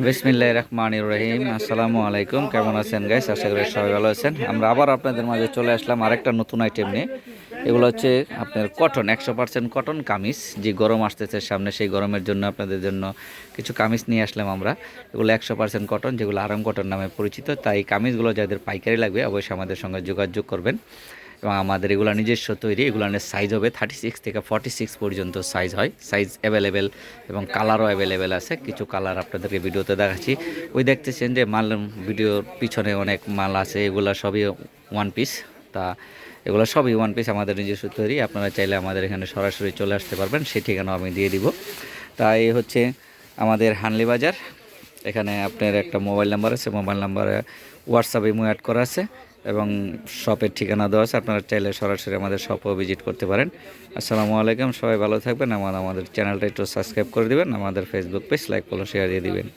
বিসমিল্লাহির রহমানির রহিম। আসসালামু আলাইকুম। কেমন আছেন গাইস? আশা করি সবাই ভালো আছেন। আমরা আবার আপনাদের মাঝে চলে আসলাম আরেকটা নতুন আইটেম নিয়ে। এগুলো হচ্ছে আপনার কটন, 100% কটন কামিজ। যে গরম আসতেছে সামনে, সেই গরমের জন্য আপনাদের জন্য কিছু কামিজ নিয়ে আসলাম আমরা। এগুলো 100% কটন, যেগুলো আরাম কটন নামে পরিচিত। তাই কামিজগুলো যাদের পাইকারি লাগবে অবশ্যই আমাদের সঙ্গে যোগাযোগ করবেন। এবং আমাদের এগুলো নিজস্ব তৈরি। এগুলোর সাইজ হবে 36 থেকে 46 পর্যন্ত সাইজ হয়। সাইজ অ্যাভেলেবেল এবং কালারও অ্যাভেলেবেল আছে। কিছু কালার আপনাদেরকে ভিডিওতে দেখাচ্ছি। ওই দেখতেছেন যে মাল, ভিডিওর পিছনে অনেক মাল আছে, এগুলো সবই ওয়ান পিস। তা এগুলো সবই ওয়ান পিস, আমাদের নিজস্ব তৈরি। আপনারা চাইলে আমাদের এখানে সরাসরি চলে আসতে পারবেন, সেই ঠিকানাও আমি দিয়ে দিব। তাই হচ্ছে আমাদের হানলি বাজার। এখানে আপনার একটা মোবাইল নাম্বার আছে, মোবাইল নাম্বারে হোয়াটসঅ্যাপে ইমো অ্যাড করা আছে এবং শপের ঠিকানা দেওয়া আছে। আপনারা চাইলে সরাসরি আমাদের শপও ভিজিট করতে পারেন। আসসালামু আলাইকুম, সবাই ভালো থাকবেন। আমাদের চ্যানেলটা একটু সাবস্ক্রাইব করে দিবেন, আমাদের Facebook page like follow share দিয়ে দিবেন।